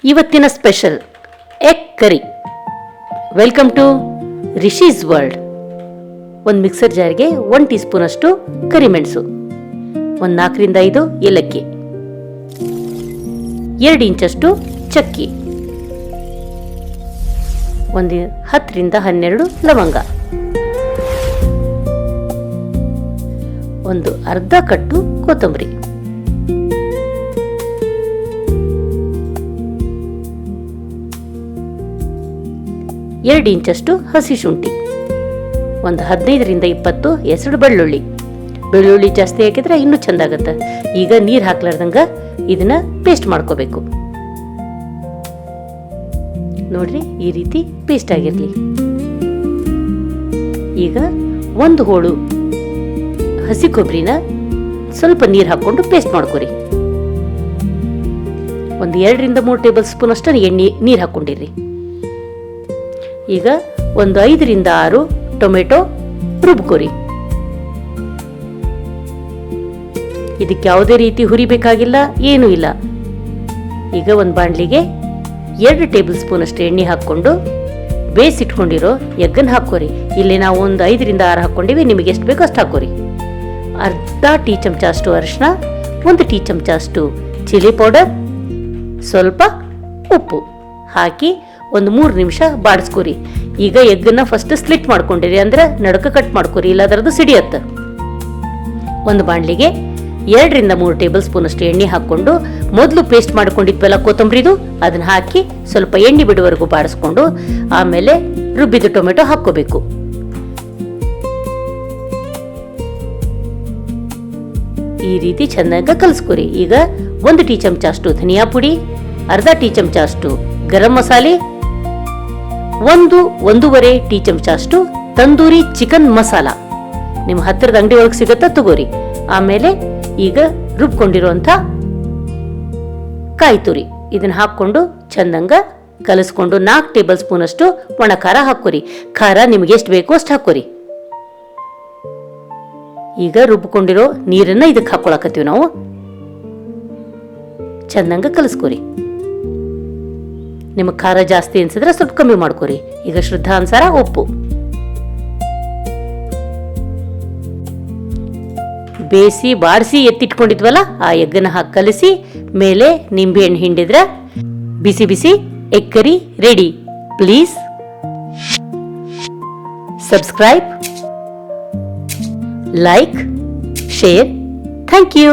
ಇವತ್ತಿನ special egg curry. Welcome to Rishi's world. ಒಂದು mixer ಜಾರ್ಗೆ 1 ಟೀ ಸ್ಪೂನ್ ಅಷ್ಟು ಕರಿಮೆಣಸು, ಒಂದು 4 ರಿಂದ 5 ಏಲಕ್ಕಿ, 2 ಇಂಚಷ್ಟು ಚಕ್ಕಿ, ಒಂದು 10 ರಿಂದ 12 ಲವಂಗ, ಒಂದು ಅರ್ಧ ಕಟ್ಟು ಕೊತ್ತಂಬರಿ, ಎರಡು ಇಂಚಷ್ಟು ಹಸಿ ಶುಂಠಿ, ಒಂದು 15 ರಿಂದ 20 ಹೆಸರು ಬೆಳ್ಳುಳ್ಳಿ. ಬೆಳ್ಳುಳ್ಳಿ ಜಾಸ್ತಿ ಹಾಕಿದ್ರೆ ಇನ್ನೂ ಚಂದ ಆಗತ್ತೆ. ಈಗ ನೀರು ಹಾಕ್ಲಾರ್ದಂಗ ಇದನ್ನ ಪೇಸ್ಟ್ ಮಾಡ್ಕೋಬೇಕು. ನೋಡ್ರಿ, ಈ ರೀತಿ ಪೇಸ್ಟ್ ಆಗಿರ್ಲಿ. ಈಗ ಒಂದು ಹೋಳು ಹಸಿ ಕೊಬ್ಬರಿನ ಸ್ವಲ್ಪ ನೀರು ಹಾಕೊಂಡು ಪೇಸ್ಟ್ ಮಾಡ್ಕೊರಿ. ಒಂದು 2 ರಿಂದ 3 ಟೇಬಲ್ ಸ್ಪೂನ್ ಅಷ್ಟು ನೀರು ಹಾಕೊಂಡಿರಿ. ಈಗ ಒಂದು 5 ರಿಂದ 6 ಟೊಮೆಟೊ ರುಬ್ಕೋರಿ. ಇದಕ್ಕೆ ಯಾವುದೇ ರೀತಿ ಹುರಿಬೇಕಾಗಿಲ್ಲ, ಏನೂ ಇಲ್ಲ. ಈಗ ಒಂದು ಬಾಣಲಿಗೆ 2 ಟೇಬಲ್ ಸ್ಪೂನ್ ಅಷ್ಟು ಎಣ್ಣೆ ಹಾಕೊಂಡು ಬೇಯಿಸಿಟ್ಕೊಂಡಿರೋ ಎಗ್ಗನ್ನು ಹಾಕೋರಿ. ಇಲ್ಲಿ ನಾವು ಒಂದು 5 ರಿಂದ 6 ಹಾಕೊಂಡಿವಿ, ನಿಮಗೆ ಎಷ್ಟು ಬೇಕೋ ಅಷ್ಟು ಹಾಕೋರಿ. ಅರ್ಧ ಟೀ ಚಮಚ ಅಷ್ಟು ಅರಿಶಿನ, 1 ಟೀ ಚಮಚ ಅಷ್ಟು ಚಿಲ್ಲಿ ಪೌಡರ್, ಸ್ವಲ್ಪ ಉಪ್ಪು ಹಾಕಿ ಒಂದು 3 ನಿಮಿಷ ಬಾಡಿಸ್ಕೊರಿ. ಈಗ ಎಗ್ಗನ್ನ ಫಸ್ಟ್ ಸ್ಲಿಟ್ ಮಾಡ್ಕೊಂಡಿರಿ, ಅಂದ್ರೆ ನಡಕ ಕಟ್ ಮಾಡ್ಕೊರಿ, ಇಲ್ಲ ಅದರದ್ದು ಸಿಡಿಯತ್ತ. ಒಂದು ಬಾಣಲಿಗೆ 2 ರಿಂದ 3 ಟೇಬಲ್ ಸ್ಪೂನ್ ಅಷ್ಟು ಎಣ್ಣೆ ಹಾಕೊಂಡು ಮೊದಲು ಪೇಸ್ಟ್ ಮಾಡ್ಕೊಂಡಿದ್ವಲ್ಲ ಕೊತ್ತಂಬರಿದು, ಅದನ್ನ ಹಾಕಿ ಸ್ವಲ್ಪ ಎಣ್ಣೆ ಬಿಡುವವರೆಗೂ ಬಾಡಿಸ್ಕೊಂಡು ಆಮೇಲೆ ರುಬ್ಬಿದ ಟೊಮೆಟೊ ಹಾಕೋಬೇಕು. ಈ ರೀತಿ ಚೆನ್ನಾಗಿ ಕಲಸ್ಕೊರಿ. ಈಗ 1 ಟೀ ಚಮಚ ಅಷ್ಟು ಧನಿಯಾ ಪುಡಿ, ಅರ್ಧ ಟೀ ಚಮಚ ಅಷ್ಟು ಗರಂ ಮಸಾಲೆ, 1-1.5 ಟೀ ಚಮಚ ಅಷ್ಟು ತಂದೂರಿ ಚಿಕನ್ ಮಸಾಲ. ನಿಮ್ಮ ಹತ್ತಿರದ ಅಂಗಡಿ ಒಳಗೆ ಸಿಗತ್ತಾ, ತಗೋರಿ. ಆಮೇಲೆ ಈಗ ರುಬ್ಕೊಂಡಿರುವಂತ ಕಾಯಿ ತುರಿ ಇದನ್ನ ಹಾಕೊಂಡು ಚಂದಂಗ ಕಲಸ್ಕೊಂಡು 4 ಟೇಬಲ್ ಸ್ಪೂನ್ ಅಷ್ಟು ಒಣ ಖಾರ ಹಾಕೋರಿ. ಖಾರ ನಿಮ್ಗೆ ಎಷ್ಟು ಬೇಕೋ ಅಷ್ಟು ಹಾಕೋರಿ. ಈಗ ರುಬ್ಕೊಂಡಿರೋ ನೀರನ್ನ ಇದಕ್ಕೆ ಹಾಕೊಳಕತ್ತೀವಿ ನಾವು. ಚಂದಂಗ ಕಲಸ್ಕೋರಿ. ನಿಮಗೆ ಖಾರ ಜಾಸ್ತಿ ಅನ್ಸಿದ್ರೆ ಸ್ವಲ್ಪ ಕಮ್ಮಿ ಮಾಡ್ಕೋರಿ. ಈಗ ಶ್ರದ್ಧಾನುಸಾರ ಉಪ್ಪು. ಬೇಯಿಸಿ ಬಾಡಿಸಿ ಎತ್ತಿಟ್ಕೊಂಡಿದ್ವಲ್ಲ ಆ ಎಗ್ಗನ್ನ ಹಾಕಿ ಕಲಸಿ ಮೇಲೆ ನಿಂಬೆ ಹಣ್ಣು ಹಿಂಡಿದ್ರೆ ಬಿಸಿ ಬಿಸಿ egg curry ready. Please subscribe, like, share. Thank you.